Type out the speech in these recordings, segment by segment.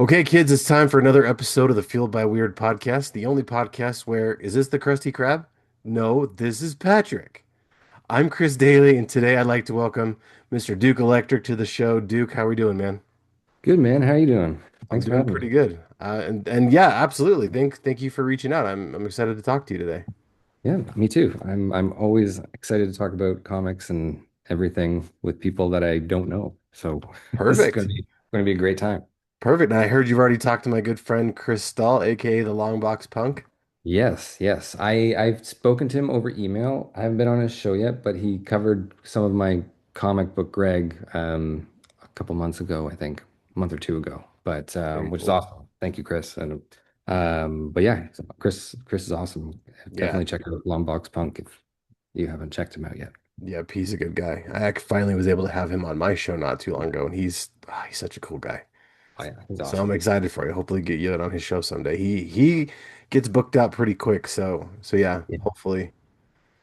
Okay, kids, it's time for another episode of the Fueled by Weird podcast, the only podcast where, is this the Krusty Krab? No, this is Patrick. I'm Chris Daly, and today I'd like to welcome Mr. Duke Electric to the show. Duke, how are we doing, man? Good man, how you doing? I'm Thanks for doing having pretty me. good. And yeah, absolutely. Thank you for reaching out. I'm excited to talk to you today. Yeah, me too. I'm always excited to talk about comics and everything with people that I don't know. So this is Perfect. going to be a great time. Perfect. And I heard you've already talked to my good friend Chris Stahl, aka the Long Box Punk. Yes, yes. I've spoken to him over email. I haven't been on his show yet, but he covered some of my comic book Greg a couple months ago, I think, a month or two ago. But Very which is cool. awesome. Thank you, Chris. And but yeah, so Chris is awesome. Yeah. Definitely check out Longbox Punk if you haven't checked him out yet. Yeah, he's a good guy. Finally was able to have him on my show not too long ago, and he's such a cool guy. Oh yeah, he's So I'm awesome. excited for you. Hopefully get you on his show someday. He gets booked out pretty quick, so yeah, Yeah. hopefully.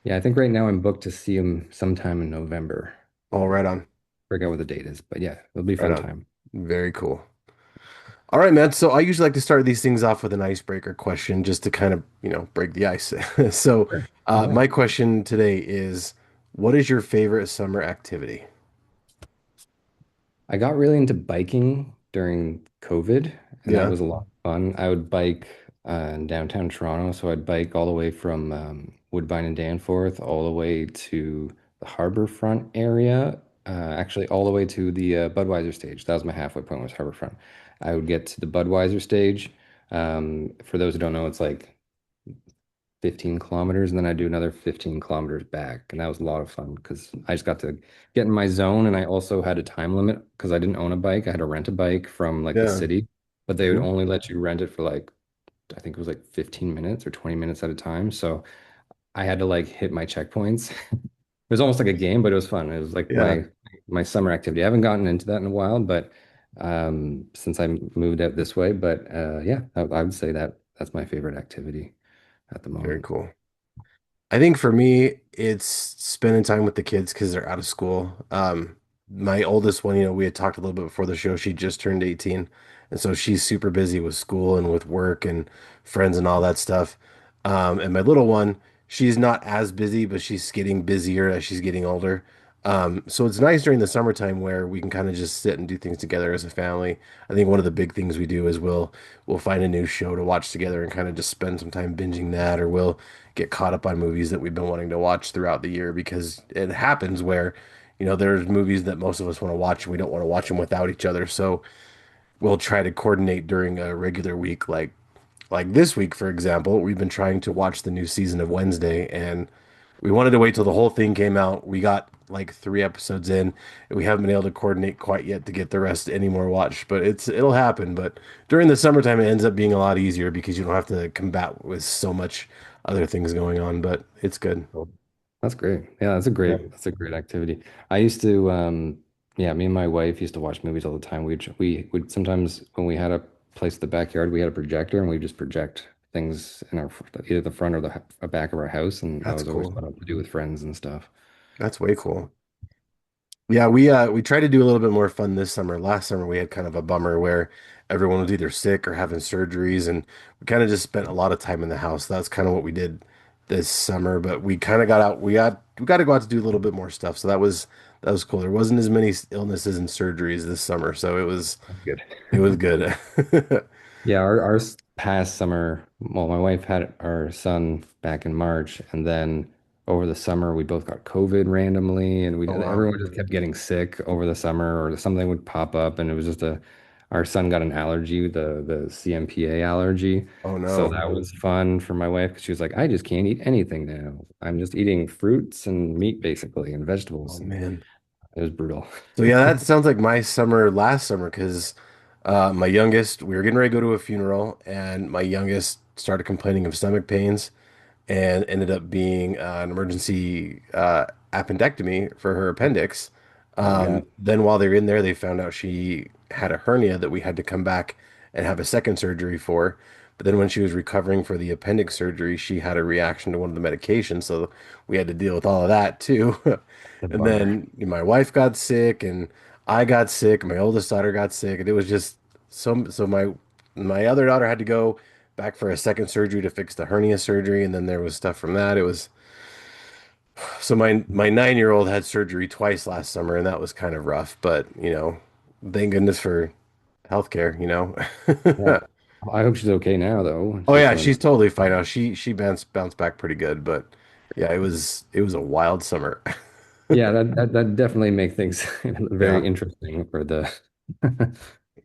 Yeah, I think right now I'm booked to see him sometime in November. All right on. Forget what the date is, but yeah, it'll be a Right fun on. time. Very cool. All right, man. So I usually like to start these things off with an icebreaker question just to kind of, break the ice. So Sure. Yeah. my question today is, what is your favorite summer activity? I got really into biking during COVID, and that Yeah. was a lot of fun. I would bike in downtown Toronto, so I'd bike all the way from Woodbine and Danforth all the way to the Harbourfront area, actually all the way to the Budweiser stage. That was my halfway point was Harbourfront. I would get to the Budweiser stage. For those who don't know, it's like 15 kilometers, and then I do another 15 kilometers back. And that was a lot of fun because I just got to get in my zone. And I also had a time limit because I didn't own a bike. I had to rent a bike from like the Yeah. city, but they would Mhm. only let you rent it for like, I think it was like 15 minutes or 20 minutes at a time. So I had to like hit my checkpoints. It was almost like a game, but it was fun. It was like Yeah. my summer activity. I haven't gotten into that in a while, but since I moved out this way, but yeah, I would say that that's my favorite activity at the Very moment. cool. I think for me, it's spending time with the kids because they're out of school. My oldest one, we had talked a little bit before the show. She just turned 18, and so she's super busy with school and with work and friends and all that stuff. And my little one, she's not as busy, but she's getting busier as she's getting older. So it's nice during the summertime where we can kind of just sit and do things together as a family. I think one of the big things we do is we'll find a new show to watch together and kind of just spend some time binging that, or we'll get caught up on movies that we've been wanting to watch throughout the year because it happens where, there's movies that most of us want to watch and we don't want to watch them without each other. So we'll try to coordinate during a regular week, like this week, for example, we've been trying to watch the new season of Wednesday, and we wanted to wait till the whole thing came out. We got like 3 episodes in, and we haven't been able to coordinate quite yet to get the rest any more watched. But it'll happen. But during the summertime, it ends up being a lot easier because you don't have to combat with so much other things going on. But it's good. Cool. That's great. Yeah, Yeah. that's a great activity. I used to yeah, me and my wife used to watch movies all the time. We would sometimes when we had a place in the backyard, we had a projector and we just project things in our either the front or the back of our house, and that That's was always cool. fun to do with friends and stuff. That's way cool. Yeah, we tried to do a little bit more fun this summer. Last summer we had kind of a bummer where everyone was either sick or having surgeries, and we kind of just spent a lot of time in the house. That's kind of what we did this summer, but we kind of got out. We got to go out to do a little bit more stuff. So that was cool. There wasn't as many illnesses and surgeries this summer, so That's good. it was good. Yeah, past summer, well, my wife had our son back in March, and then over the summer we both got COVID randomly, and we Oh wow. everyone just kept getting sick over the summer, or something would pop up, and it was just our son got an allergy, the CMPA allergy, Oh so no. that was fun for my wife because she was like, I just can't eat anything now. I'm just eating fruits and meat basically and Oh vegetables, and man. it was brutal. So yeah, that sounds like my summer last summer because my youngest, we were getting ready to go to a funeral, and my youngest started complaining of stomach pains and ended up being an emergency appendectomy for her appendix. Oh my God. Then while they were in there, they found out she had a hernia that we had to come back and have a second surgery for. But then when she was recovering for the appendix surgery, she had a reaction to one of the medications, so we had to deal with all of that too. The And bummer. then my wife got sick, and I got sick, my oldest daughter got sick, and it was just So my other daughter had to go back for a second surgery to fix the hernia surgery, and then there was stuff from that. It was so my 9-year-old had surgery twice last summer, and that was kind of rough. But thank goodness for healthcare. Yeah. I hope she's okay now, though. Oh She's yeah, doing. she's totally fine now. She bounced back pretty good, but yeah, it was a wild summer. Yeah, that definitely make things very Yeah, interesting for the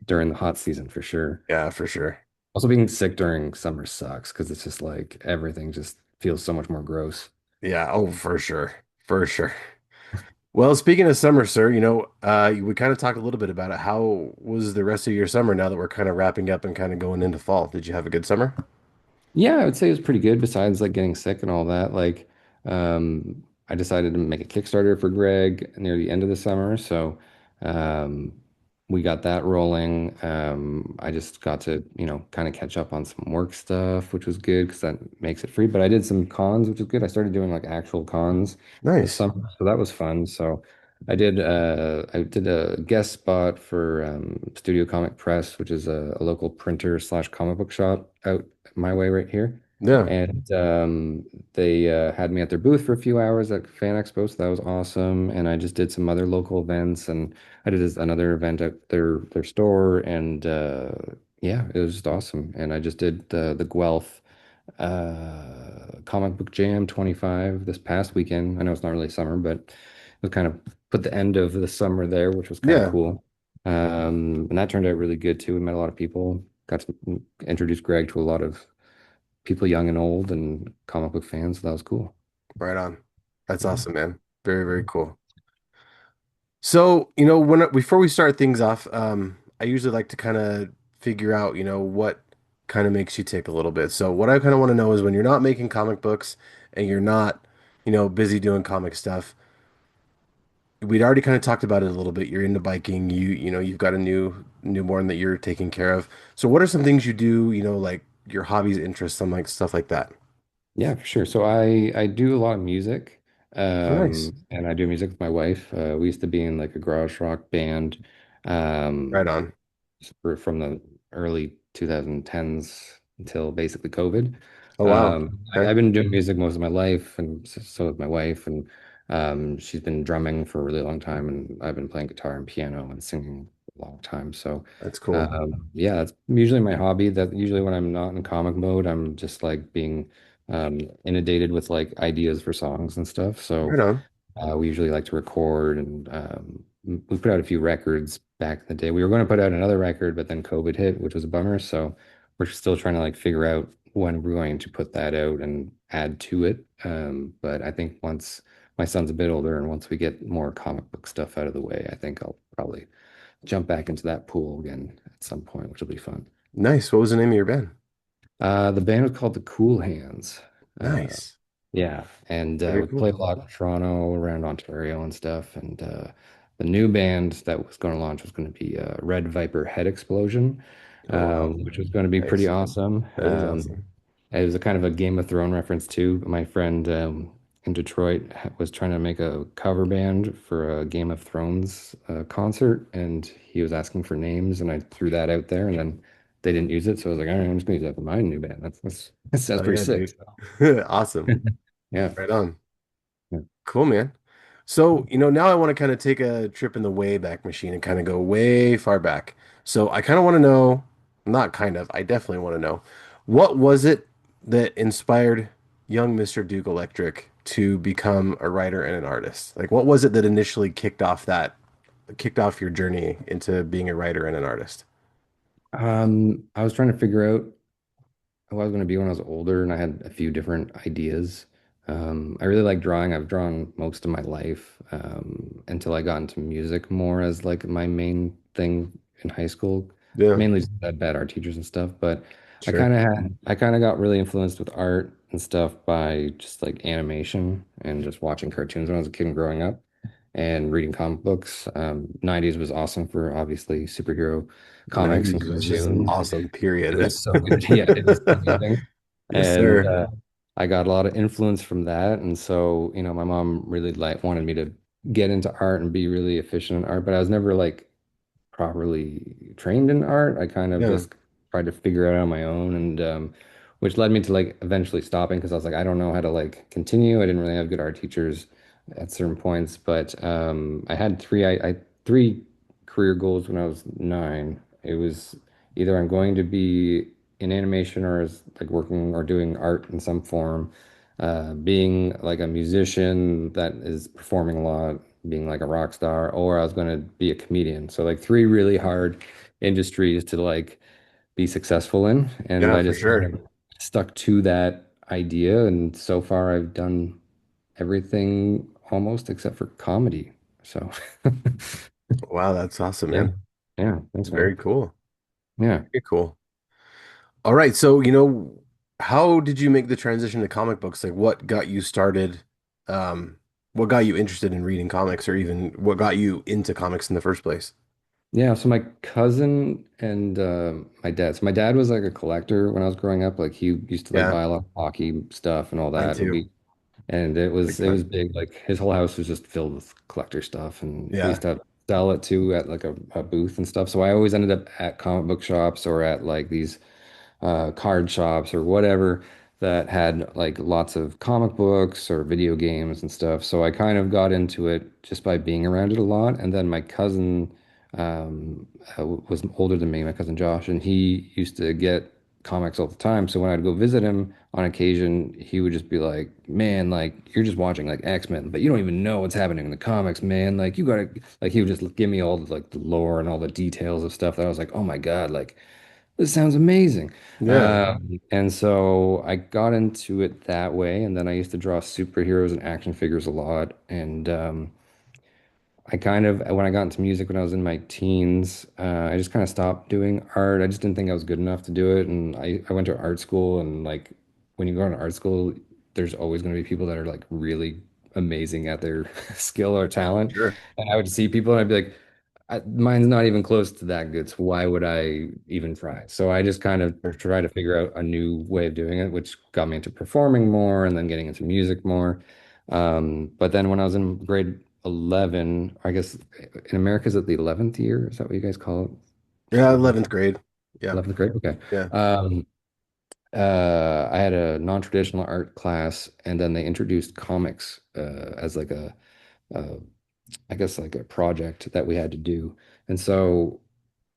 during the hot season for sure. yeah, for sure. Also, being sick during summer sucks because it's just like everything just feels so much more gross. Yeah, oh for sure, for sure. Well, speaking of summer, sir, we kind of talked a little bit about it. How was the rest of your summer now that we're kind of wrapping up and kind of going into fall? Did you have a good summer? Yeah, I would say it was pretty good besides like getting sick and all that. I decided to make a Kickstarter for Greg near the end of the summer. So um, we got that rolling. I just got to, kind of catch up on some work stuff, which was good because that makes it free. But I did some cons, which was good. I started doing like actual cons this Nice. summer. So that was fun. So I did a guest spot for Studio Comic Press, which is a local printer slash comic book shop out my way right here. Yeah, And they had me at their booth for a few hours at Fan Expo, so that was awesome. And I just did some other local events, and I did another event at their store, and yeah, it was just awesome. And I just did the Guelph Comic Book Jam 25 this past weekend. I know it's not really summer, but it was kind of put the end of the summer there, which was kind of yeah, cool. And that turned out really good too. We met a lot of people, got to introduce Greg to a lot of people young and old and comic book fans. So that was cool. right on. That's Yeah. awesome, man. Very, very cool. So, before we start things off, I usually like to kind of figure out, what kind of makes you tick a little bit. So, what I kind of want to know is when you're not making comic books and you're not, busy doing comic stuff, we'd already kind of talked about it a little bit. You're into biking, you've got a newborn that you're taking care of. So, what are some things you do, like your hobbies, interests, some like stuff like that? Yeah, for sure. So I do a lot of music, Oh, nice. and I do music with my wife. We used to be in like a garage rock band, Right um, on. from the early 2010s until basically COVID. Oh, wow. I've Okay. been doing music most of my life, and so has my wife, and she's been drumming for a really long time, and I've been playing guitar and piano and singing for a long time. So That's cool. yeah, that's usually my hobby. That usually when I'm not in comic mode, I'm just like being inundated with like ideas for songs and stuff. Right So on. we usually like to record, and we put out a few records back in the day. We were going to put out another record, but then COVID hit, which was a bummer. So we're still trying to like figure out when we're going to put that out and add to it. But I think once my son's a bit older and once we get more comic book stuff out of the way, I think I'll probably jump back into that pool again at some point, which will be fun. Nice. What was the name of your band? The band was called the Cool Hands. Uh, Nice. yeah, and Very we played cool. a lot in Toronto, around Ontario and stuff. And the new band that was going to launch was going to be Red Viper Head Explosion, Oh, wow. which was going to be pretty Nice. awesome. That is awesome. It was a kind of a Game of Thrones reference too. My friend in Detroit was trying to make a cover band for a Game of Thrones concert, and he was asking for names, and I threw that out there, and then they didn't use it, so I was like, all right, I'm just gonna use that for my new band. That sounds Oh, pretty yeah, sick. dude. Awesome. Yeah. Right on. Yeah. Cool, man. So, now I want to kind of take a trip in the way back machine and kind of go way far back. So, I kind of want to know, not kind of, I definitely want to know, what was it that inspired young Mr. Duke Electric to become a writer and an artist? Like, what was it that initially kicked off your journey into being a writer and an artist? I was trying to figure out who I was going to be when I was older, and I had a few different ideas. I really like drawing. I've drawn most of my life, until I got into music more as like my main thing in high school. Yeah, Mainly just had bad art teachers and stuff, but sure. I kind of got really influenced with art and stuff by just like animation and just watching cartoons when I was a kid and growing up and reading comic books. 90s was awesome for obviously superhero comics and 90s was just cartoons. awesome, It period. was so good. Yeah, it was amazing. Yes, And sir. I got a lot of influence from that. And so, my mom really like wanted me to get into art and be really efficient in art, but I was never like properly trained in art. I kind of Yeah, just tried to figure it out on my own, and which led me to like eventually stopping because I was like, I don't know how to like continue. I didn't really have good art teachers at certain points, but I had three career goals when I was 9. It was either I'm going to be in animation or as like working or doing art in some form, being like a musician that is performing a lot, being like a rock star, or I was going to be a comedian. So like three really hard industries to like be successful in, and yeah, I for just kind sure. of stuck to that idea, and so far I've done everything almost except for comedy. So Wow, that's awesome, yeah, man. yeah, thanks, Very man. cool. Yeah. Very cool. All right, so how did you make the transition to comic books? Like, what got you started? Um, what got you interested in reading comics, or even what got you into comics in the first place? Yeah, so my cousin and my dad. So my dad was like a collector when I was growing up. Like he used to like Yeah, buy a lot of hockey stuff and all mine that. And too. we and it Big was it was time. big. Like his whole house was just filled with collector stuff. And we Yeah, used to sell it too at like a booth and stuff. So I always ended up at comic book shops or at like these card shops or whatever that had like lots of comic books or video games and stuff. So I kind of got into it just by being around it a lot. And then my cousin was older than me, my cousin Josh, and he used to get comics all the time. So when I'd go visit him on occasion, he would just be like, "Man, like you're just watching like X-Men, but you don't even know what's happening in the comics, man. Like you gotta like." He would just give me all the, like the lore and all the details of stuff that I was like, "Oh my God, like this sounds amazing." yeah, And so I got into it that way. And then I used to draw superheroes and action figures a lot. And I kind of, when I got into music when I was in my teens, I just kind of stopped doing art. I just didn't think I was good enough to do it. And I went to art school, and like when you go to art school, there's always going to be people that are like really amazing at their skill or talent. sure, And I would see people and I'd be like, mine's not even close to that good. So why would I even try? So I just kind of sure. try to figure out a new way of doing it, which got me into performing more and then getting into music more. But then when I was in grade 11, I guess in America, is it the 11th year? Is that what you guys call it? Yeah, Eleventh 11th grade. Yeah, 11th grade? Okay. yeah, I had a non-traditional art class, and then they introduced comics as like uh, I guess like a project that we had to do. And so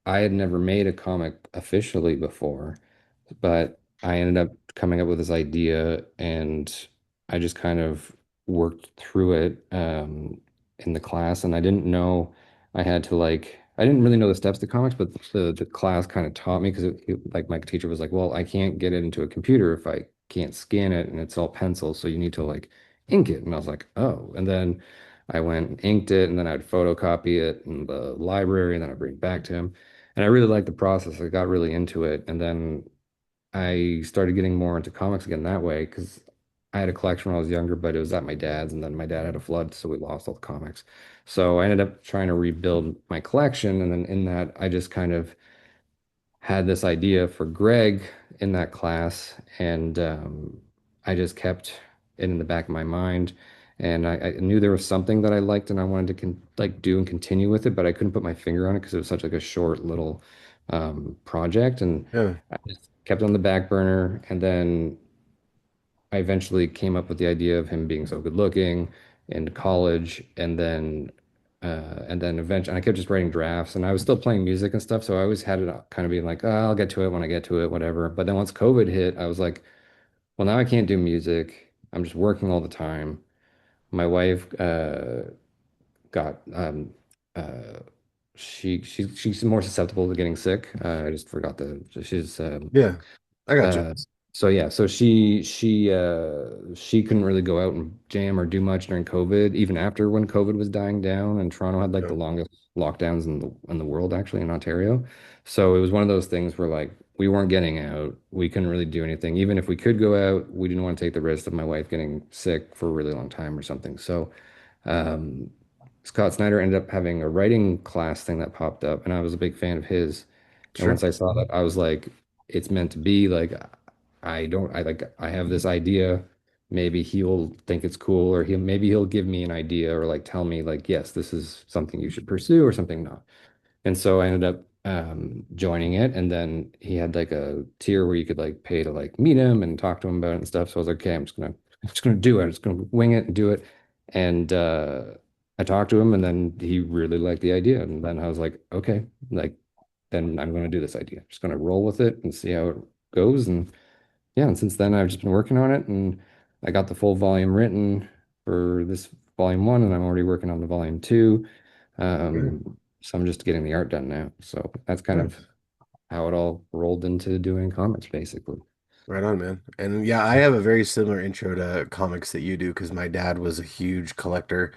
I had never made a comic officially before, but I ended up coming up with this idea, and I just kind of worked through it in the class. And I didn't know I had to like, I didn't really know the steps to comics, but the class kind of taught me because like my teacher was like, well, I can't get it into a computer if I can't scan it and it's all pencil. So you need to like ink it. And I was like, oh. And then I went and inked it, and then I'd photocopy it in the library, and then I'd bring it back to him. And I really liked the process. I got really into it. And then I started getting more into comics again that way because I had a collection when I was younger, but it was at my dad's. And then my dad had a flood, so we lost all the comics. So I ended up trying to rebuild my collection. And then in that, I just kind of had this idea for Greg in that class, and I just kept it in the back of my mind. And I knew there was something that I liked, and I wanted to like do and continue with it, but I couldn't put my finger on it because it was such like a short little project, and yeah, I just kept it on the back burner. And then I eventually came up with the idea of him being so good looking in college, and then eventually, and I kept just writing drafts, and I was still playing music and stuff, so I always had it kind of being like, oh, I'll get to it when I get to it, whatever. But then once COVID hit, I was like, well, now I can't do music. I'm just working all the time. My wife got uh, she's more susceptible to getting sick. I just forgot the she's yeah. I got you. uh, so yeah, so she couldn't really go out and jam or do much during COVID, even after when COVID was dying down, and Toronto had like Yeah, the longest lockdowns in the world actually in Ontario. So it was one of those things where like we weren't getting out, we couldn't really do anything. Even if we could go out, we didn't want to take the risk of my wife getting sick for a really long time or something. So um, Scott Snyder ended up having a writing class thing that popped up, and I was a big fan of his. And sure. once I saw that, I was like, it's meant to be. Like, I have this idea. Maybe he'll think it's cool, or maybe he'll give me an idea, or like tell me, like, yes, this is something you should pursue, or something not. And so I ended up joining it, and then he had like a tier where you could like pay to like meet him and talk to him about it and stuff. So I was like, okay, I'm just gonna do it. I'm just gonna wing it and do it. And I talked to him, and then he really liked the idea. And then I was like, okay, like then I'm gonna do this idea. I'm just gonna roll with it and see how it goes. And yeah, and since then I've just been working on it, and I got the full volume written for this volume one, and I'm already working on the volume two. Sure. So I'm just getting the art done now. So that's kind of Nice. how it all rolled into doing comics, basically. Right on, man. And yeah, I have a very similar intro to comics that you do because my dad was a huge collector.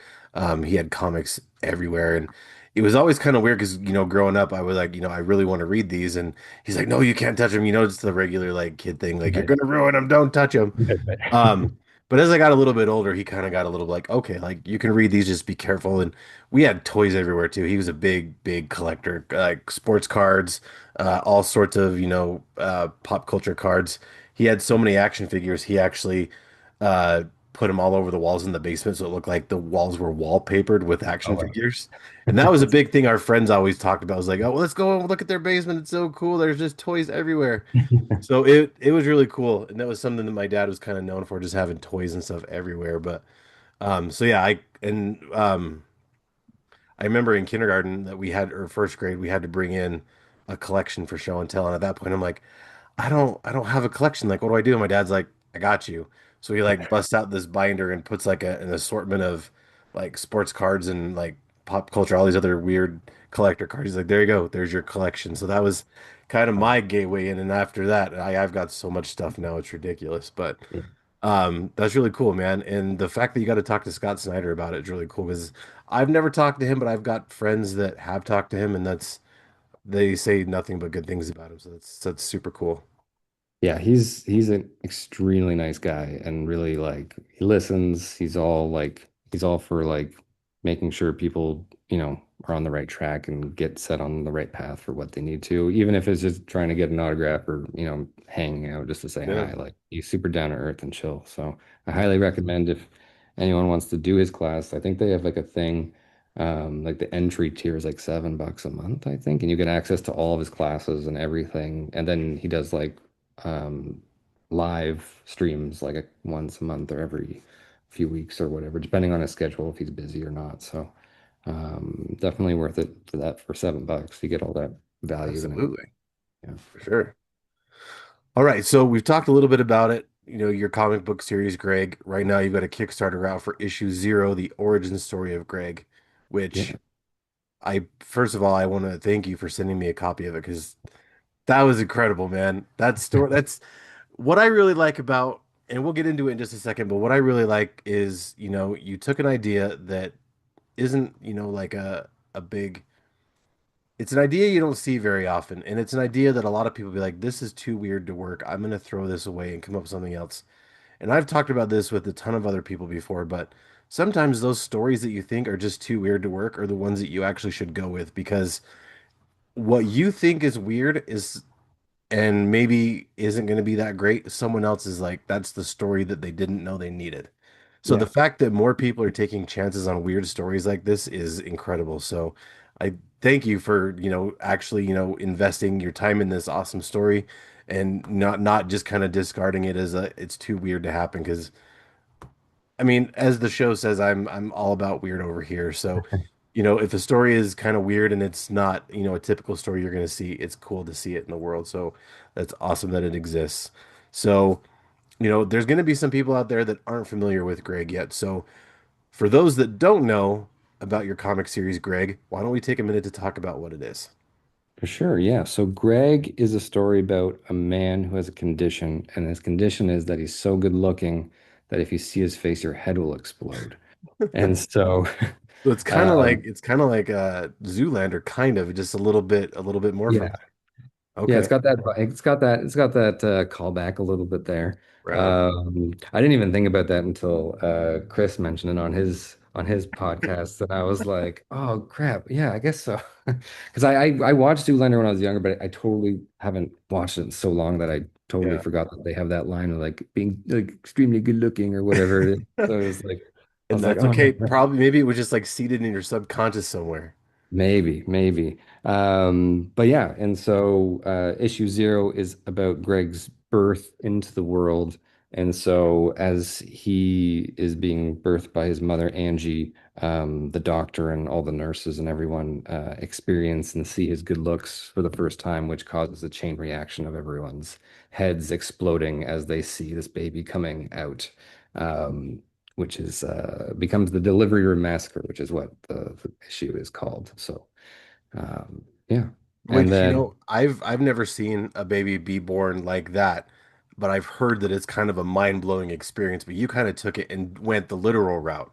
He had comics everywhere, and it was always kind of weird because growing up, I was like, I really want to read these, and he's like, no, you can't touch them. It's the regular like kid thing, like you're Right. gonna ruin them, don't touch them. Right. Um, but as I got a little bit older, he kind of got a little like, okay, like you can read these, just be careful. And we had toys everywhere too. He was a big, big collector, like sports cards, all sorts of, pop culture cards. He had so many action figures. He actually uh, put them all over the walls in the basement, so it looked like the walls were wallpapered with Oh, action wow. figures. And that was a big thing our friends always talked about. I was like, oh, well, let's go and look at their basement. It's so cool. There's just toys everywhere. So it was really cool, and that was something that my dad was kind of known for, just having toys and stuff everywhere. But so yeah, I remember in kindergarten that we had, or first grade, we had to bring in a collection for show and tell. And at that point, I'm like, I don't have a collection. Like, what do I do? And my dad's like, I got you. So he like busts out this binder and puts like an assortment of like sports cards and like pop culture, all these other weird collector cards. He's like, there you go. There's your collection. So that was kind of Oh, my gateway in. And after that, I've got so much stuff now. It's ridiculous. But yeah. that's really cool, man. And the fact that you got to talk to Scott Snyder about it is really cool because I've never talked to him, but I've got friends that have talked to him, and they say nothing but good things about him. So that's super cool. Yeah, he's an extremely nice guy and really like he listens. He's all for like making sure people, are on the right track and get set on the right path for what they need to, even if it's just trying to get an autograph or, hanging out just to say Yeah, hi. Like he's super down to earth and chill. So I highly recommend if anyone wants to do his class. I think they have like a thing, like the entry tier is like $7 a month, I think, and you get access to all of his classes and everything. And then he does like um, live streams like once a month or every few weeks or whatever, depending on his schedule if he's busy or not. So definitely worth it for that for $7. You get all that value and everything. absolutely. Yeah. For sure. All right, so we've talked a little bit about it. Your comic book series, Greg. Right now, you've got a Kickstarter out for issue 0, the origin story of Greg, which Yeah. first of all, I want to thank you for sending me a copy of it because that was incredible, man. That's what I really like about, and we'll get into it in just a second, but what I really like is, you took an idea that isn't, like a big, it's an idea you don't see very often, and it's an idea that a lot of people be like, this is too weird to work. I'm gonna throw this away and come up with something else. And I've talked about this with a ton of other people before, but sometimes those stories that you think are just too weird to work are the ones that you actually should go with because what you think is weird is and maybe isn't going to be that great. Someone else is like, that's the story that they didn't know they needed. So the Yeah. fact that more people are taking chances on weird stories like this is incredible. So I thank you for, actually, investing your time in this awesome story and not just kind of discarding it as it's too weird to happen because I mean, as the show says, I'm all about weird over here. So, if a story is kind of weird and it's not, a typical story you're going to see, it's cool to see it in the world. So that's awesome that it exists. So, there's going to be some people out there that aren't familiar with Greg yet. So, for those that don't know about your comic series, Greg, why don't we take a minute to talk about what it is? For sure. Yeah. So Greg is a story about a man who has a condition, and his condition is that he's so good looking that if you see his face, your head will explode. And so, So it's kind of like Zoolander, kind of just a little bit more from yeah. that. Yeah, Okay, it's got that callback a little bit there. right on. I didn't even think about that until Chris mentioned it on his podcast, and I was like, oh crap, yeah, I guess so. Because I watched Zoolander when I was younger, but I totally haven't watched it in so long that I totally Yeah. forgot that they have that line of like being like extremely good looking or whatever it is. So it was like I And was like, that's oh okay. no. Probably maybe it was just like seated in your subconscious somewhere. Maybe, maybe. But yeah, and so issue zero is about Greg's birth into the world. And so as he is being birthed by his mother, Angie, the doctor and all the nurses and everyone experience and see his good looks for the first time, which causes a chain reaction of everyone's heads exploding as they see this baby coming out. Um, which is becomes the Delivery Room Massacre, which is what the issue is called. So, yeah, and Which, then I've never seen a baby be born like that, but I've heard that it's kind of a mind-blowing experience, but you kind of took it and went the literal route.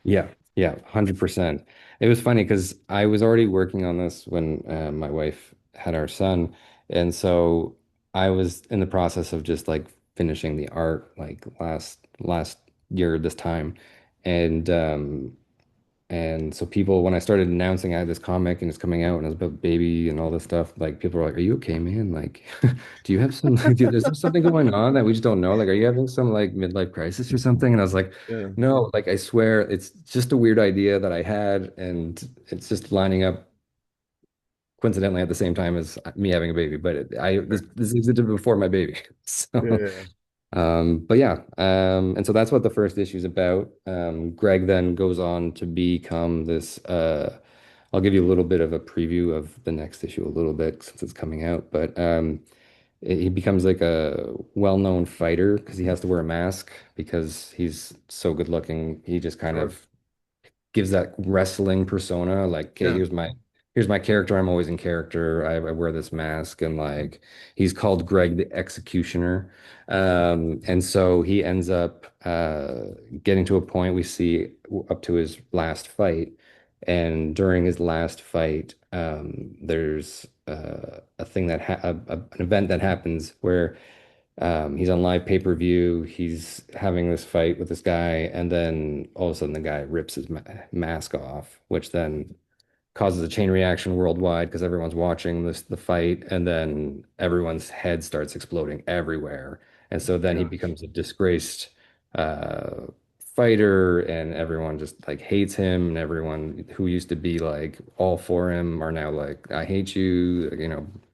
yeah, yeah, 100%. It was funny because I was already working on this when my wife had our son, and so I was in the process of just like finishing the art like last year this time, and And so people, when I started announcing I had this comic and it's coming out and it's about baby and all this stuff, like people were like, "Are you okay, man? Like, do you have some? Is there something going on that we just don't know? Like, are you having some like midlife crisis or something?" And I was like, Yeah. "No, like I swear, it's just a weird idea that I had, and it's just lining up coincidentally at the same time as me having a baby. But this existed before my baby, so." Yeah. But yeah, and so that's what the first issue is about. Greg then goes on to become this. I'll give you a little bit of a preview of the next issue a little bit since it's coming out. But he becomes like a well-known fighter because he has to wear a mask because he's so good looking. He just kind Sure. of gives that wrestling persona like, okay, Yeah. here's my character. I'm always in character. I wear this mask and like he's called Greg the Executioner. And so he ends up getting to a point we see up to his last fight. And during his last fight, there's a thing that an event that happens where he's on live pay-per-view. He's having this fight with this guy, and then all of a sudden the guy rips his mask off, which then causes a chain reaction worldwide because everyone's watching the fight, and then everyone's head starts exploding everywhere. And so then he Gosh. becomes a disgraced uh, fighter, and everyone just like hates him, and everyone who used to be like all for him are now like, I hate you,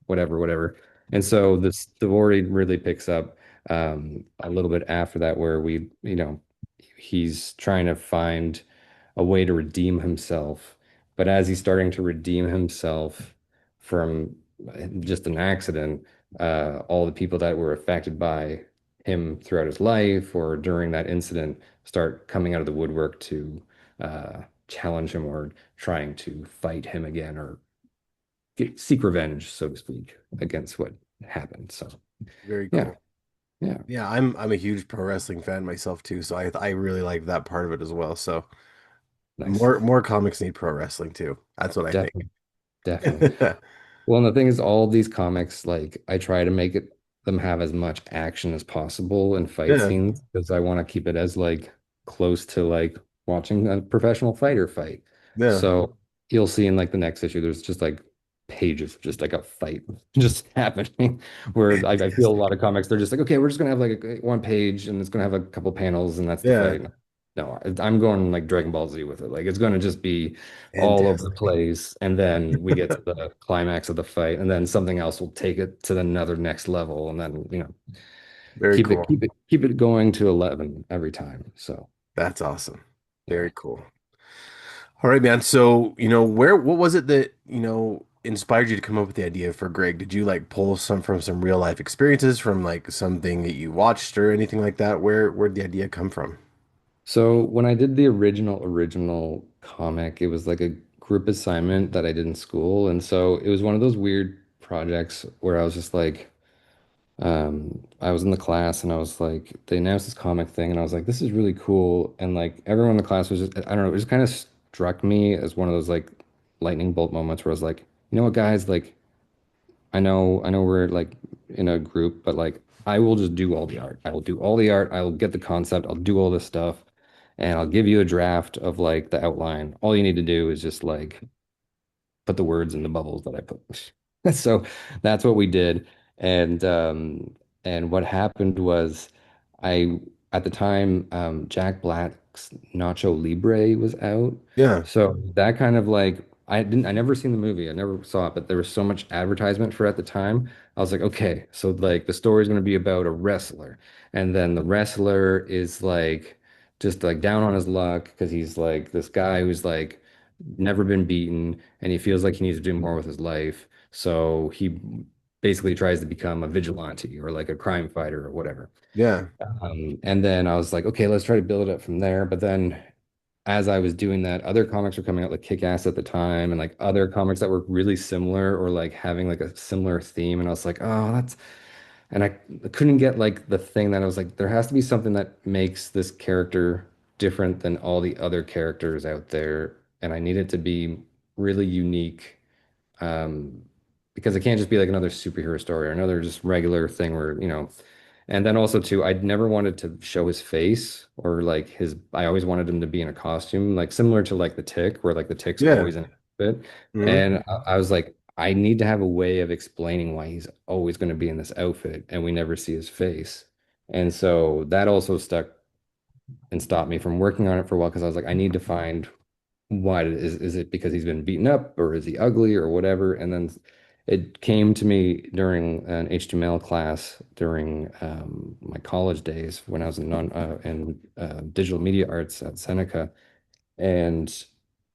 whatever, whatever. And so the story really picks up a little bit after that, where he's trying to find a way to redeem himself. But as he's starting to redeem himself from just an accident, all the people that were affected by him throughout his life or during that incident start coming out of the woodwork to challenge him or trying to fight him again or seek revenge, so to speak, against what happened. So, Very yeah, cool. yeah, Yeah, I'm a huge pro wrestling fan myself too, so I really like that part of it as well. So nice. more comics need pro wrestling too. That's what I think. Definitely, definitely. Well, and the thing is, all these comics, like I try to make them have as much action as possible in fight Yeah. scenes because I want to keep it as like close to like watching a professional fighter fight. Yeah. So you'll see in like the next issue, there's just like pages of just like a fight just happening. Where I feel a Fantastic. lot of comics, they're just like, okay, we're just gonna have like one page and it's gonna have a couple panels and that's the Yeah. fight. No, I'm going like Dragon Ball Z with it. Like it's gonna just be all over the Fantastic. place. And then we get to the climax of the fight, and then something else will take it to another next level, and then Very cool. keep it going to 11 every time. So That's awesome. yeah. Very cool. All right, man. So, what was it that, inspired you to come up with the idea for Greg? Did you like pull some from some real life experiences from like something that you watched or anything like that? Where'd the idea come from? So when I did the original comic, it was like a group assignment that I did in school, and so it was one of those weird projects where I was just like, I was in the class and I was like, they announced this comic thing, and I was like, this is really cool. And like everyone in the class was just, I don't know, it just kind of struck me as one of those like lightning bolt moments where I was like, you know what, guys, like, I know we're like in a group, but like, I will just do all the art. I will do all the art. I will get the concept. I'll do all this stuff, and I'll give you a draft of like the outline. All you need to do is just like put the words in the bubbles that I put. So that's what we did. And what happened was I at the time Jack Black's Nacho Libre was out. Yeah. So that kind of like I never seen the movie. I never saw it, but there was so much advertisement for it at the time. I was like, okay, so like the story's going to be about a wrestler, and then the wrestler is like just like down on his luck because he's like this guy who's like never been beaten, and he feels like he needs to do more with his life. So he basically tries to become a vigilante or like a crime fighter or whatever. Yeah. And then I was like, okay, let's try to build it up from there. But then as I was doing that, other comics were coming out like Kick-Ass at the time and like other comics that were really similar or like having like a similar theme. And I was like, oh, that's, and I couldn't get like the thing that I was like, there has to be something that makes this character different than all the other characters out there. And I need it to be really unique. Um, because it can't just be like another superhero story or another just regular thing where, and then also too, I'd never wanted to show his face or like I always wanted him to be in a costume, like similar to like the Tick, where like the Tick's Yeah. always in a outfit. Hmm. And I was like, I need to have a way of explaining why he's always going to be in this outfit and we never see his face. And so that also stuck and stopped me from working on it for a while because I was like, I need to find why is it because he's been beaten up or is he ugly or whatever? And then it came to me during an HTML class during my college days when I was in digital media arts at Seneca, and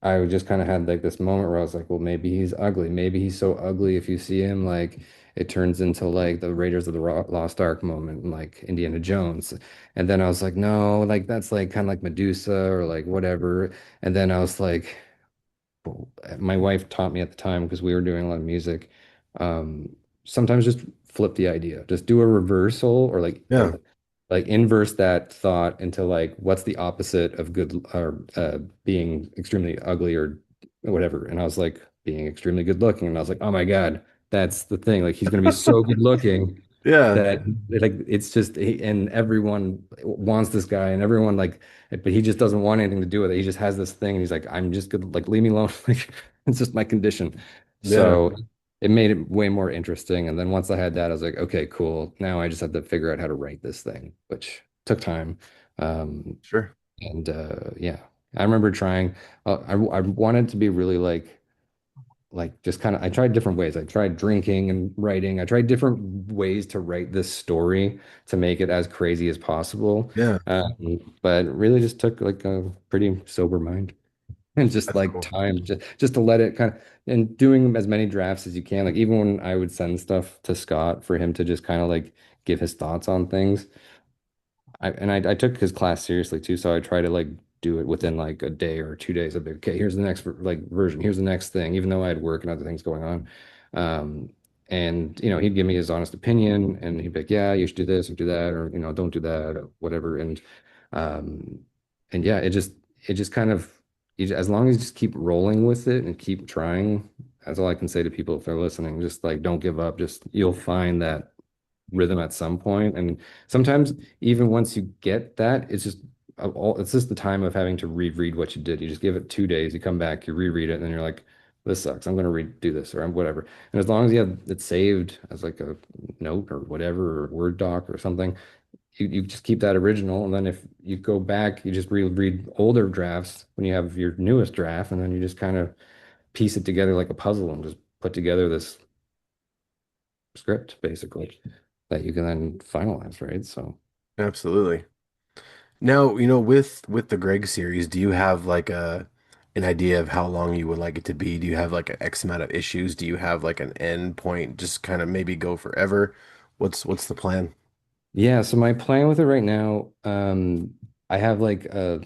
I just kind of had like this moment where I was like, well, maybe he's ugly. Maybe he's so ugly if you see him, like it turns into like the Raiders of the Lost Ark moment, like Indiana Jones. And then I was like, no, like that's like kind of like Medusa or like whatever. And then I was like, my wife taught me at the time because we were doing a lot of music. Um, Sometimes just flip the idea, just do a reversal or Yeah. like inverse that thought into like what's the opposite of good or being extremely ugly or whatever. And I was like being extremely good looking, and I was like, oh my God, that's the thing. Like he's gonna be so good looking Yeah. that like it's just and everyone wants this guy and everyone like but he just doesn't want anything to do with it. He just has this thing and he's like, I'm just good, like leave me alone. Like it's just my condition. Yeah. So it made it way more interesting. And then once I had that, I was like, okay, cool. Now I just have to figure out how to write this thing, which took time. Um, Sure. and yeah, I remember trying. I wanted to be really like just kind of I tried different ways. I tried drinking and writing. I tried different ways to write this story to make it as crazy as possible. Yeah. But it really just took like a pretty sober mind and just That's like cool. time just to let it kind of and doing as many drafts as you can. Like even when I would send stuff to Scott for him to just kind of like give his thoughts on things. I took his class seriously too, so I try to like do it within like a day or 2 days. I'd be okay, here's the next like version, here's the next thing, even though I had work and other things going on. Um, and he'd give me his honest opinion, and he'd be like, yeah, you should do this or do that, or don't do that, or whatever. Um, and yeah, it just kind of as long as you just keep rolling with it and keep trying, that's all I can say to people if they're listening. Just like don't give up. Just you'll find that rhythm at some point. And sometimes even once you get that, it's just the time of having to reread what you did. You just give it 2 days, you come back, you reread it, and then you're like, this sucks. I'm gonna redo this or whatever. And as long as you have it saved as like a note or whatever, or Word doc or something, you just keep that original. And then if you go back, you just reread older drafts when you have your newest draft, and then you just kind of piece it together like a puzzle and just put together this script basically that you can then finalize, right? So Absolutely. Now, with the Greg series, do you have like an idea of how long you would like it to be? Do you have like an X amount of issues? Do you have like an end point? Just kind of maybe go forever? What's the plan? yeah, so my plan with it right now, I have like a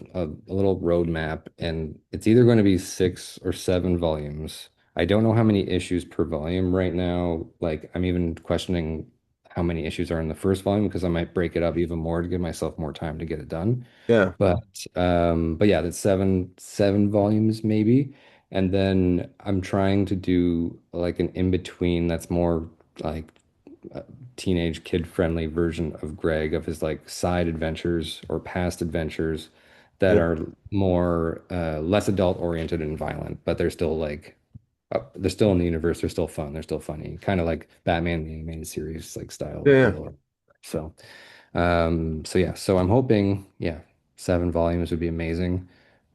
little roadmap, and it's either going to be 6 or 7 volumes. I don't know how many issues per volume right now. Like I'm even questioning how many issues are in the first volume because I might break it up even more to give myself more time to get it done. Yeah. But yeah, that's seven volumes maybe. And then I'm trying to do like an in-between that's more like a teenage kid-friendly version of Greg of his like side adventures or past adventures that Yeah. are more less adult oriented and violent, but they're still like they're still in the universe, they're still fun, they're still funny, kind of like Batman the animated series like style Yeah. Yeah. deal. So so yeah, so I'm hoping, yeah, 7 volumes would be amazing.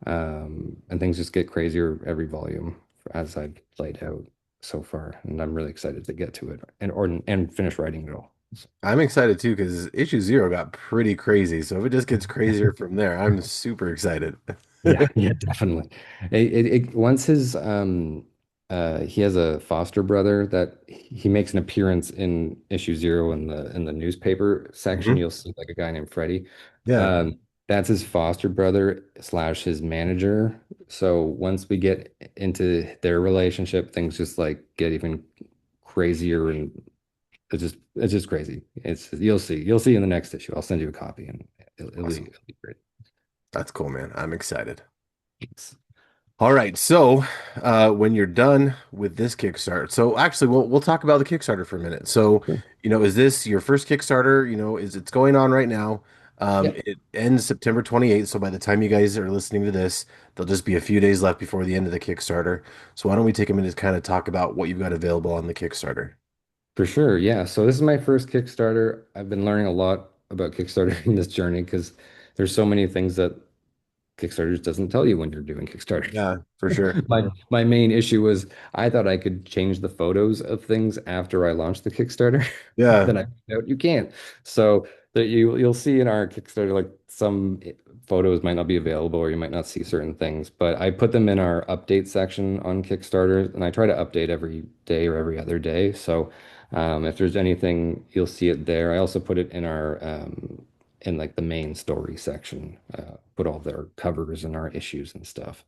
And things just get crazier every volume as I've played out so far, and I'm really excited to get to it and finish writing it all. I'm excited too because issue zero got pretty crazy. So if it just gets crazier from there, I'm super excited. Yeah, yeah, definitely. Once he has a foster brother that he makes an appearance in issue zero in the newspaper section. Mhm. You'll see like a guy named Freddie. Yeah, That's his foster brother slash his manager. So once we get into their relationship, things just like get even crazier, and it's just crazy. It's you'll see in the next issue. I'll send you a copy, and awesome. it'll be great. That's cool, man. I'm excited. All right, so when you're done with this Kickstarter, so actually we'll talk about the Kickstarter for a minute. So, Sure. is this your first Kickstarter? Is it's going on right now? Yeah. It ends September 28th, so by the time you guys are listening to this, there'll just be a few days left before the end of the Kickstarter. So why don't we take a minute to kind of talk about what you've got available on the Kickstarter? For sure, yeah. So this is my first Kickstarter. I've been learning a lot about Kickstarter in this journey because there's so many things that Kickstarter doesn't tell you when you're doing Kickstarter. Yeah, for sure. My main issue was I thought I could change the photos of things after I launched the Kickstarter. Yeah, Then I found out you can't. So that you'll see in our Kickstarter like some photos might not be available or you might not see certain things. But I put them in our update section on Kickstarter and I try to update every day or every other day. So if there's anything, you'll see it there. I also put it in our in like the main story section, put all their covers and our issues and stuff.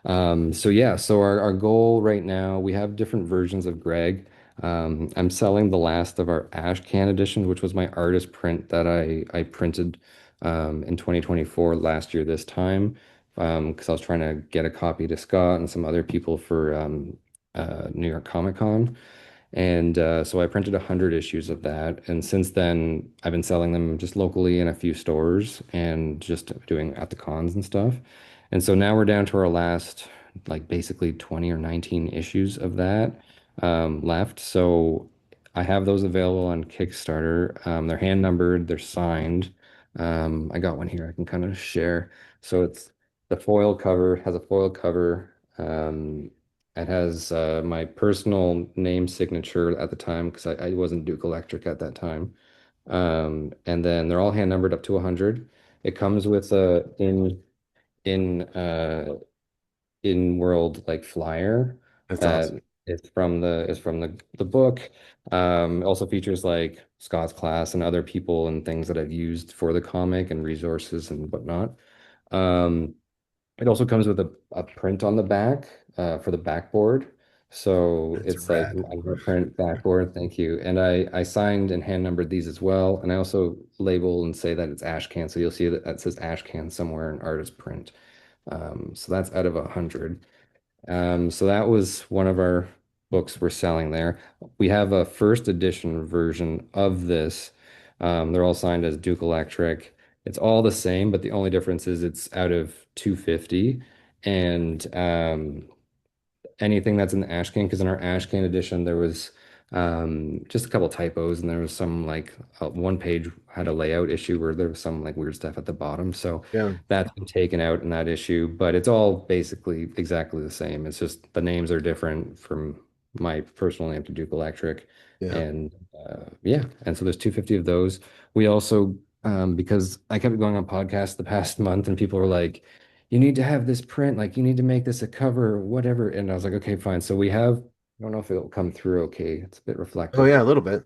So yeah, so our goal right now, we have different versions of Greg. I'm selling the last of our Ash Can edition, which was my artist print that I printed in 2024 last year this time, because I was trying to get a copy to Scott and some other people for New York Comic Con. And so I printed 100 issues of that. And since then, I've been selling them just locally in a few stores and just doing at the cons and stuff. And so now we're down to our last, like basically 20 or 19 issues of that left. So I have those available on Kickstarter. They're hand numbered, they're signed. I got one here I can kind of share. So it's the foil cover, has a foil cover. It has my personal name signature at the time because I wasn't Duke Electric at that time. And then they're all hand numbered up to 100. It comes with a in in world like flyer that's that awesome. is from the book. It also features like Scott's class and other people and things that I've used for the comic and resources and whatnot. Um, it also comes with a print on the back for the backboard. So That's it's like rad. a print backboard. Thank you. And I signed and hand numbered these as well. And I also label and say that it's ash can. So you'll see that that says ash can somewhere in artist print. So that's out of 100. So that was one of our books we're selling there. We have a first edition version of this. They're all signed as Duke Electric. It's all the same, but the only difference is it's out of 250. And anything that's in the ash can because in our ash can edition there was just a couple typos and there was some like one page had a layout issue where there was some like weird stuff at the bottom, so Yeah, that's been taken out in that issue, but it's all basically exactly the same. It's just the names are different from my personal name to Duke Electric. yeah. And yeah, and so there's 250 of those. We also because I kept going on podcasts the past month and people were like, you need to have this print, like you need to make this a cover or whatever. And I was like, okay, fine. So we have, I don't know if it'll come through okay. It's a bit Oh reflective. yeah, a little bit.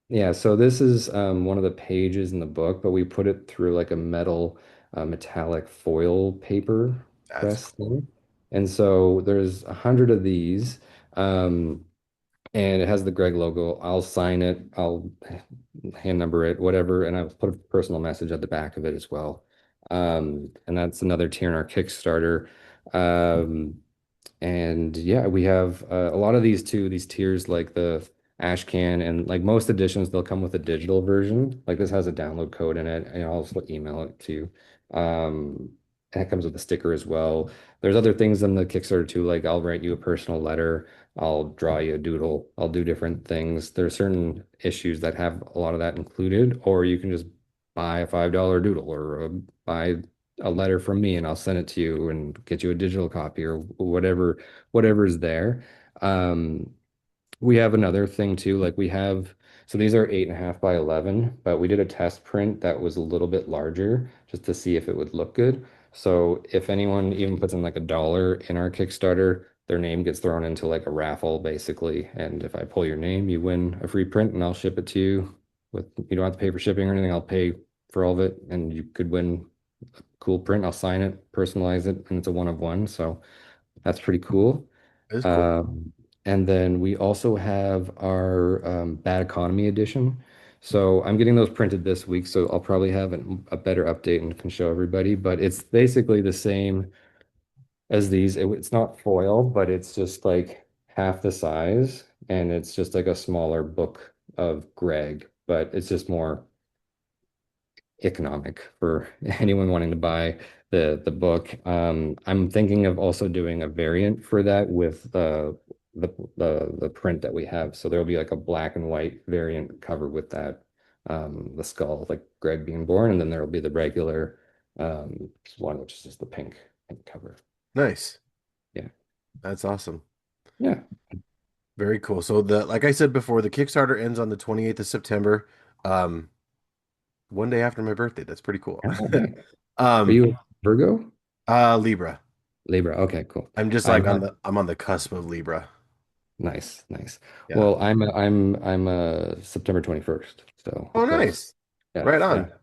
Yeah, so this is one of the pages in the book, but we put it through like a metal metallic foil paper That's press cool. thing. And so there's 100 of these. Um, and it has the Greg logo. I'll sign it, I'll hand number it, whatever, and I'll put a personal message at the back of it as well. And that's another tier in our Kickstarter. Um, and yeah, we have a lot of these too, these tiers like the ash can and like most editions, they'll come with a digital version. Like this has a download code in it, and I'll also email it to you. And it comes with a sticker as well. There's other things in the Kickstarter too, like I'll write you a personal letter, I'll draw you a doodle, I'll do different things. There are certain issues that have a lot of that included, or you can just buy a $5 doodle or buy a letter from me and I'll send it to you and get you a digital copy or whatever's there. Um, we have another thing too, like we have, so these are 8.5 by 11, but we did a test print that was a little bit larger just to see if it would look good. So if anyone even puts in like $1 in our Kickstarter, their name gets thrown into like a raffle basically. And if I pull your name, you win a free print and I'll ship it to you with, you don't have to pay for shipping or anything. I'll pay for all of it and you could win a cool print. I'll sign it, personalize it, and it's a one of one. So that's pretty cool. That is cool. Um, and then we also have our Bad Economy edition. So I'm getting those printed this week, so I'll probably have a better update and can show everybody. But it's basically the same as these. It's not foil, but it's just like half the size, and it's just like a smaller book of Greg, but it's just more economic for anyone wanting to buy the book. I'm thinking of also doing a variant for that with the print that we have. So there'll be like a black and white variant cover with that, the skull, like Greg being born, and then there'll be the regular one, which is just the pink cover. Nice. Yeah. That's awesome. Yeah. Very cool. So the like I said before, the Kickstarter ends on the 28th of September. Um, one day after my birthday. That's pretty cool. Oh, nice. Are Um, you a Virgo? Libra. Libra. Okay, cool. I'm just like I'm on a I'm on the cusp of Libra. Nice, nice. Yeah. Well, I'm September 21st, so we're Oh, close. nice. Yeah, Right yeah, on. yeah.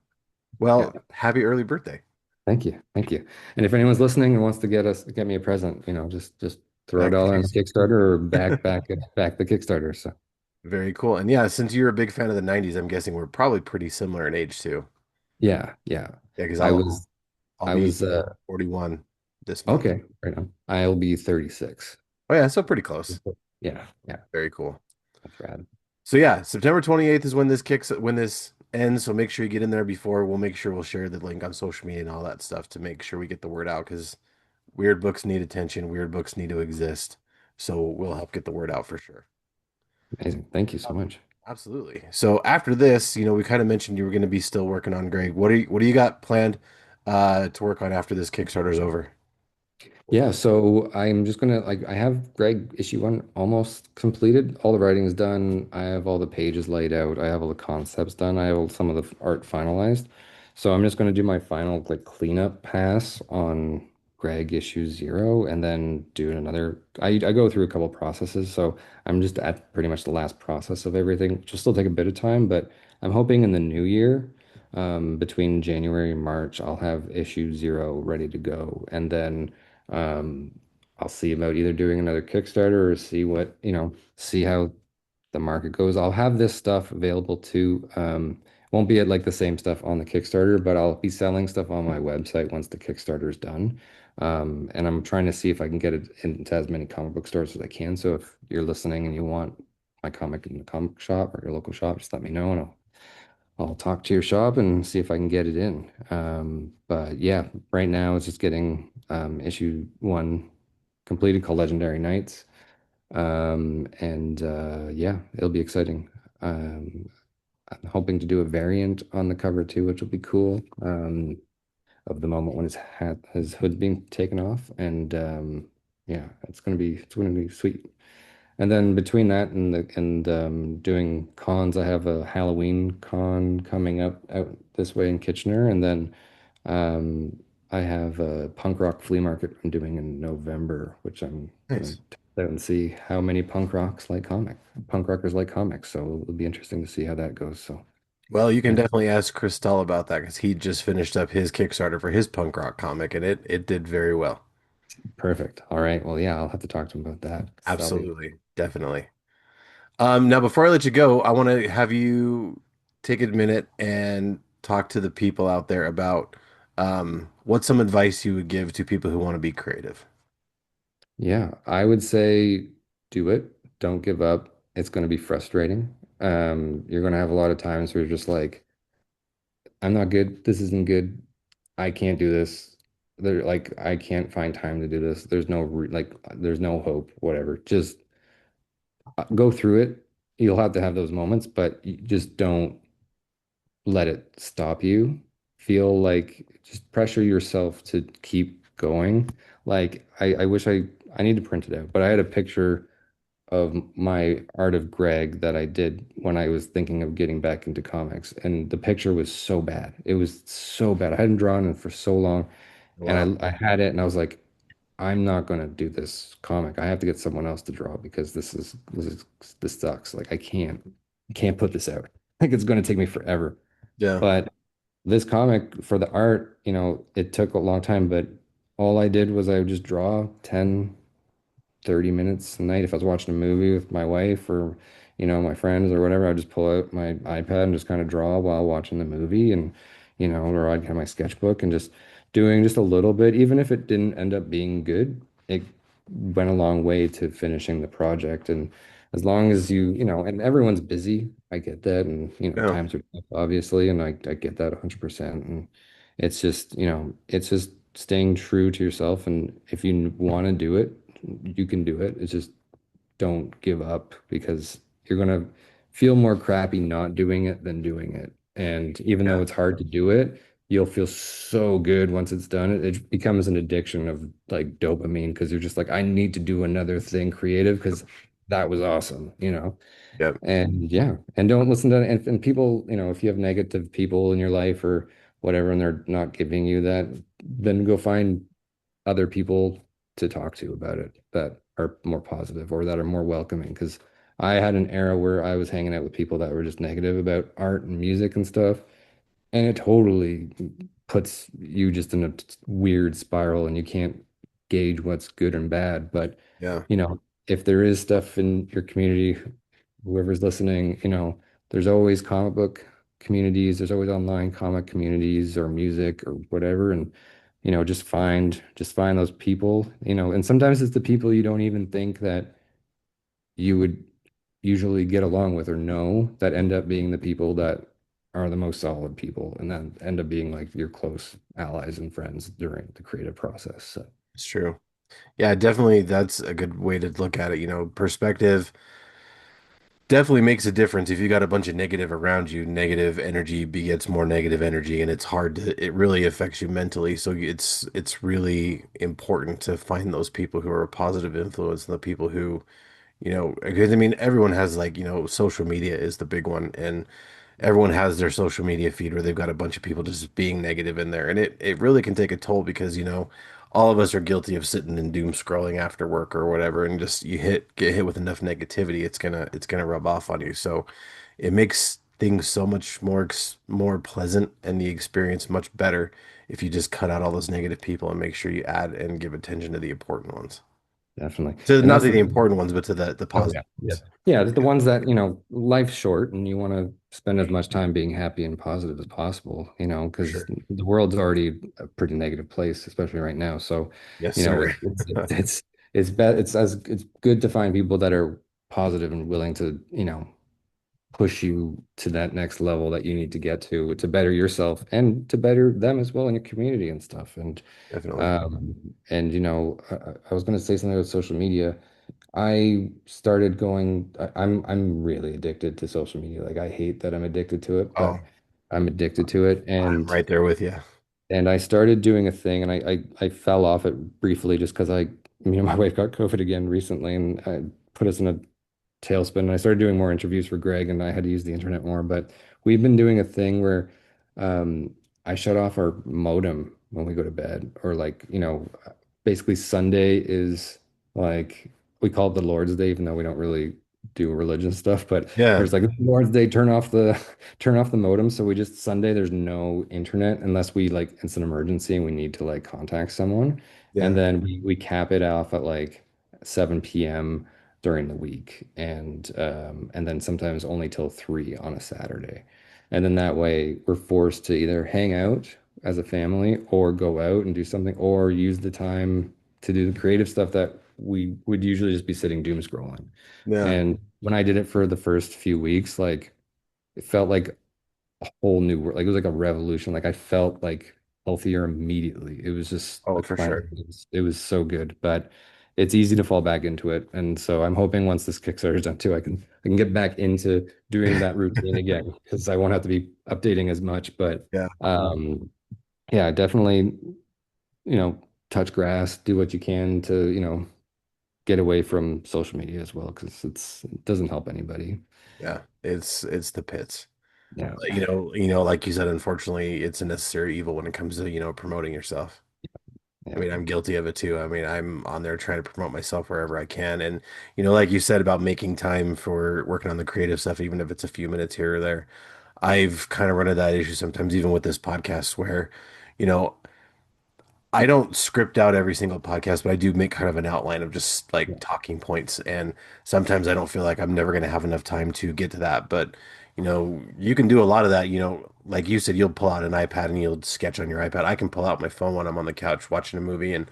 Well, happy early birthday. Thank you, thank you. And if anyone's listening and wants to get me a present, just throw a Back to dollar on the Kickstarter. Kickstarter or back the Kickstarter. So Very cool. And yeah, since you're a big fan of the 90s, I'm guessing we're probably pretty similar in age too. yeah, yeah. Yeah, because I I'll was I'll I be was 41 this month. okay, right on. I'll be 36. Oh yeah, so pretty close. Yeah, yeah, Very cool. that's rad. So yeah, September 28th is when this ends. So make sure you get in there before. We'll make sure we'll share the link on social media and all that stuff to make sure we get the word out because weird books need attention. Weird books need to exist. So we'll help get the word out for sure. Amazing. Thank you so Um, much. absolutely. So after this, we kind of mentioned you were going to be still working on Greg. What do you got planned to work on after this Kickstarter's over? Yeah, so I'm just gonna like I have Greg issue one almost completed. All the writing's done. I have all the pages laid out. I have all the concepts done. I have some of the art finalized. So I'm just gonna do my final like cleanup pass on Greg issue 0 and then do another. I go through a couple processes, so I'm just at pretty much the last process of everything, which will still take a bit of time, but I'm hoping in the new year, between January and March, I'll have issue 0 ready to go. And then um, I'll see about either doing another Kickstarter or see how the market goes. I'll have this stuff available too. Won't be at like the same stuff on the Kickstarter, but I'll be selling stuff on my website once the Kickstarter is done. And I'm trying to see if I can get it into as many comic book stores as I can. So if you're listening and you want my comic in the comic shop or your local shop, just let me know and I'll talk to your shop and see if I can get it in. But yeah, right now it's just getting issue 1 completed called Legendary Knights. And yeah, it'll be exciting. I'm hoping to do a variant on the cover too, which will be cool. Of the moment when his hood's being taken off, and yeah, it's gonna be sweet. And then between that and doing cons, I have a Halloween con coming up out this way in Kitchener, and then um, I have a punk rock flea market I'm doing in November, which I'm gonna Nice. test out and see how many punk rockers like comics. So it'll be interesting to see how that goes. So Well, you can yeah, definitely ask Christelle about that because he just finished up his Kickstarter for his punk rock comic and it did very well. perfect. All right. Well, yeah, I'll have to talk to him about that. 'Cause that'll be Absolutely. Definitely. Now before I let you go, I want to have you take a minute and talk to the people out there about what's some advice you would give to people who want to be creative. Yeah, I would say do it. Don't give up. It's going to be frustrating. You're going to have a lot of times where you're just like, I'm not good. This isn't good. I can't do this. I can't find time to do this. There's no hope, whatever. Just go through it. You'll have to have those moments, but you just don't let it stop you. feel like just pressure yourself to keep going. Like I wish I need to print it out, but I had a picture of my art of Greg that I did when I was thinking of getting back into comics, and the picture was so bad. It was so bad. I hadn't drawn it for so long, Wow. and I had it, and I was like, I'm not gonna do this comic. I have to get someone else to draw because this sucks. Like I can't put this out. Like it's gonna take me forever. Yeah. But this comic for the art, it took a long time, but all I did was I would just draw 10, 30 minutes a night. If I was watching a movie with my wife or, my friends or whatever, I'd just pull out my iPad and just kind of draw while watching the movie and, or I'd have my sketchbook and just doing just a little bit, even if it didn't end up being good, it went a long way to finishing the project. And as long as and everyone's busy, I get that. And, Yeah. times are tough, obviously, and I get that 100%. And it's just staying true to yourself. And if you want to do it, you can do it. It's just don't give up because you're gonna feel more crappy not doing it than doing it. And even though Yeah. it's hard to do it, you'll feel so good once it's done. It becomes an addiction of like dopamine because you're just like, I need to do another thing creative because that was awesome. Yeah. And yeah, and don't listen to and people, if you have negative people in your life or whatever, and they're not giving you that, then go find other people to talk to about it that are more positive or that are more welcoming. Because I had an era where I was hanging out with people that were just negative about art and music and stuff, and it totally puts you just in a weird spiral and you can't gauge what's good and bad. But, Yeah. you know, if there is stuff in your community, whoever's listening, there's always comic book communities, there's always online comic communities or music or whatever. And, just find those people, and sometimes it's the people you don't even think that you would usually get along with or know that end up being the people that are the most solid people and then end up being like your close allies and friends during the creative process. So It's true. Yeah, definitely that's a good way to look at it. Perspective definitely makes a difference. If you got a bunch of negative around you, negative energy begets more negative energy, and it really affects you mentally. So it's really important to find those people who are a positive influence and the people who, because I mean, everyone has like, social media is the big one, and everyone has their social media feed where they've got a bunch of people just being negative in there. And it really can take a toll because, all of us are guilty of sitting and doom scrolling after work or whatever. And just get hit with enough negativity, it's gonna rub off on you. So it makes things so much more pleasant and the experience much better if you just cut out all those negative people and make sure you add and give attention to the important ones. definitely. To And not that's to the the important ones, but to the Oh yeah. positive Yeah. ones. Yeah, the ones that, life's short and you want to spend as much time being happy and positive as possible, For because sure. the world's already a pretty negative place, especially right now. So, Yes, you know, sir. it, it's good to find people that are positive and willing to, push you to that next level that you need to get to better yourself and to better them as well in your community and stuff. Definitely. I was going to say something about social media. I started going, I'm really addicted to social media. Like I hate that I'm addicted to it, Oh, but I'm addicted to it. I'm right there with you. And I started doing a thing and I fell off it briefly just because my wife got COVID again recently and I put us in a tailspin. And I started doing more interviews for Greg and I had to use the internet more. But we've been doing a thing where I shut off our modem when we go to bed, or like, basically Sunday is like we call it the Lord's Day, even though we don't really do religion stuff. But Yeah. there's like Lord's Day, turn off the modem. So we just Sunday, there's no internet unless it's an emergency and we need to like contact someone. And Yeah. then we cap it off at like 7 p.m. during the week, and then sometimes only till 3 on a Saturday. And then that way we're forced to either hang out as a family or go out and do something or use the time to do the creative stuff that we would usually just be sitting doom scrolling. Yeah. And when I did it for the first few weeks, like it felt like a whole new world. Like it was like a revolution. Like I felt like healthier immediately. It was just Oh, like for sure. it was so good. But it's easy to fall back into it. And so I'm hoping once this Kickstarter is done too, I can get back into doing that routine again because I won't have to be updating as much. But Yeah, um, yeah, definitely, you know, touch grass, do what you can to, get away from social media as well because it doesn't help anybody. yeah, it's the pits. Yeah. Like you said, unfortunately, it's a necessary evil when it comes to, promoting yourself. I Yeah. mean, I'm guilty of it too. I mean, I'm on there trying to promote myself wherever I can. And, like you said about making time for working on the creative stuff, even if it's a few minutes here or there, I've kind of run into that issue sometimes, even with this podcast, where, you know, I don't script out every single podcast, but I do make kind of an outline of just like Yeah. talking points. And sometimes I don't feel like I'm never going to have enough time to get to that. But, you can do a lot of that. Like you said, you'll pull out an iPad and you'll sketch on your iPad. I can pull out my phone when I'm on the couch watching a movie and,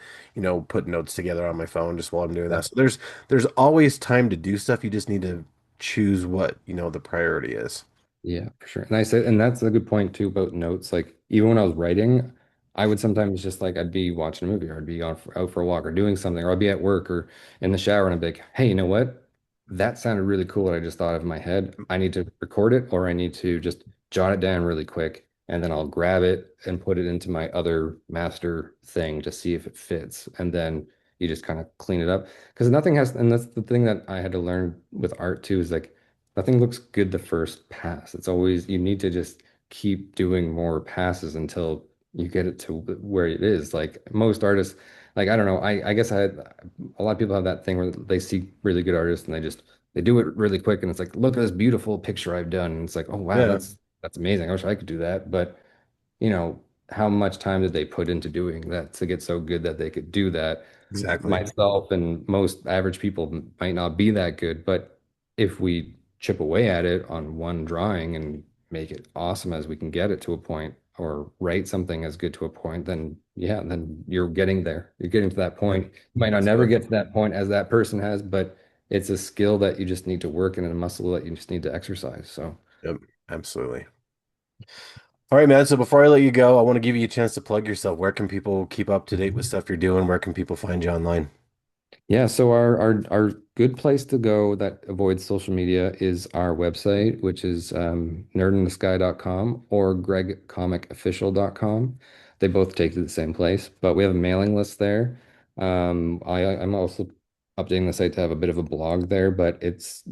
put notes together on my phone just while I'm doing that. So there's always time to do stuff. You just need to choose what, the priority is. Yeah, for sure. And I said, and that's a good point too about notes. Like even when I was writing, I would sometimes just like I'd be watching a movie or I'd be out for a walk or doing something, or I'd be at work or in the shower and I'd be like, hey, you know what? That sounded really cool what I just thought of in my head. I need to record it or I need to just jot it down really quick and then I'll grab it and put it into my other master thing to see if it fits. And then you just kind of clean it up. Because nothing has, and that's the thing that I had to learn with art too, is like nothing looks good the first pass. It's always, you need to just keep doing more passes until you get it to where it is. Like most artists, like I don't know, I guess a lot of people have that thing where they see really good artists and they do it really quick and it's like, look at this beautiful picture I've done. And it's like, oh wow, Yeah, that's amazing. I wish I could do that. But how much time did they put into doing that to get so good that they could do that? exactly. Myself and most average people might not be that good, but if we chip away at it on one drawing and make it awesome as we can get it to a point, or write something as good to a point, then yeah, then you're getting there. You're getting to that Yep. point. You might not never Absolutely. get to that point as that person has, but it's a skill that you just need to work in and a muscle that you just need to exercise. So Yep. Absolutely. All right, man. So before I let you go, I want to give you a chance to plug yourself. Where can people keep up to date with stuff you're doing? Where can people find you online? yeah, so our good place to go that avoids social media is our website, which is nerdinthesky.com or gregcomicofficial.com. They both take to the same place, but we have a mailing list there. I'm also updating the site to have a bit of a blog there, but it's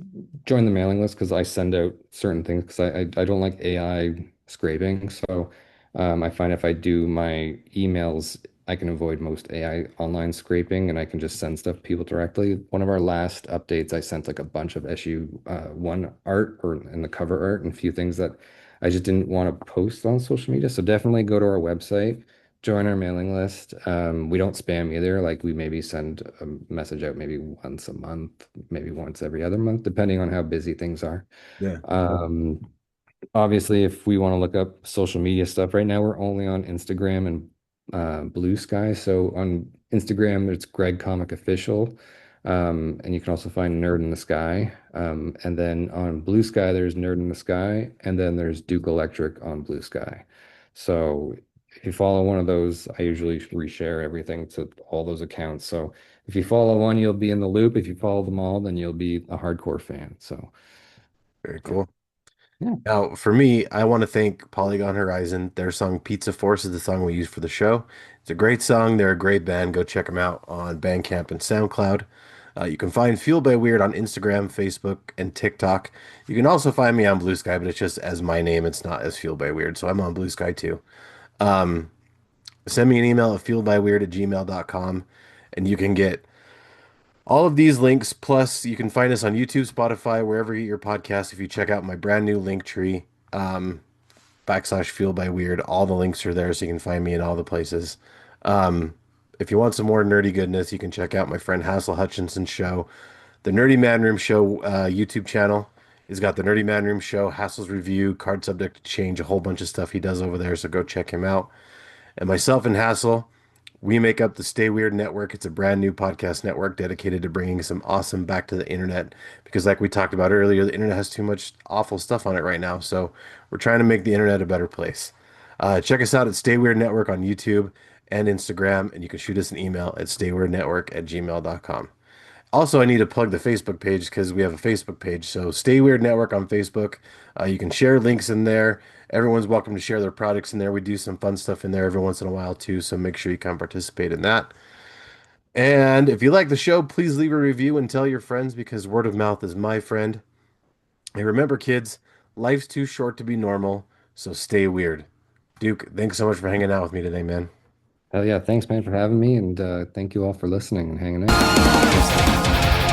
join the mailing list because I send out certain things because I don't like AI scraping. So I find if I do my emails I can avoid most AI online scraping and I can just send stuff to people directly. One of our last updates, I sent like a bunch of issue one art or in the cover art and a few things that I just didn't want to post on social media. So definitely go to our website, join our mailing list. We don't spam either. Like we maybe send a message out maybe once a month, maybe once every other month, depending on how busy things are. Yeah. Um, Obviously, if we want to look up social media stuff right now, we're only on Instagram and Blue Sky. So on Instagram, it's Greg Comic Official. And you can also find Nerd in the Sky. And then on Blue Sky, there's Nerd in the Sky. And then there's Duke Electric on Blue Sky. So if you follow one of those, I usually reshare everything to all those accounts. So if you follow one, you'll be in the loop. If you follow them all, then you'll be a hardcore fan. So Very yeah. cool. Yeah. Now, for me, I want to thank Polygon Horizon. Their song Pizza Force is the song we use for the show. It's a great song. They're a great band. Go check them out on Bandcamp and SoundCloud. You can find Fueled by Weird on Instagram, Facebook, and TikTok. You can also find me on Blue Sky, but it's just as my name. It's not as Fueled by Weird. So I'm on Blue Sky too. Um, Send me an email at fueledbyweird@gmail.com and you can get all of these links. Plus, you can find us on YouTube, Spotify, wherever you get your podcast. If you check out my brand new link tree, /Fueled by Weird, all the links are there, so you can find me in all the places. Um, if you want some more nerdy goodness, you can check out my friend Hassel Hutchinson's show, the Nerdy Manroom Show YouTube channel. He's got the Nerdy Manroom Show, Hassel's Review, Card Subject to Change, a whole bunch of stuff he does over there. So go check him out. And myself and Hassel, we make up the Stay Weird Network. It's a brand new podcast network dedicated to bringing some awesome back to the internet. Because, like we talked about earlier, the internet has too much awful stuff on it right now. So, we're trying to make the internet a better place. Check us out at Stay Weird Network on YouTube. and Instagram, and you can shoot us an email at stayweirdnetwork@gmail.com. Also, I need to plug the Facebook page because we have a Facebook page. So Stay Weird Network on Facebook. You can share links in there. Everyone's welcome to share their products in there. We do some fun stuff in there every once in a while too. So make sure you come participate in that. And if you like the show, please leave a review and tell your friends because word of mouth is my friend. And remember, kids, life's too short to be normal. So stay weird. Duke, thanks so much for hanging out with me today, man. Hell yeah, thanks man for having me, and thank you all for listening and hanging out. Yes, sir.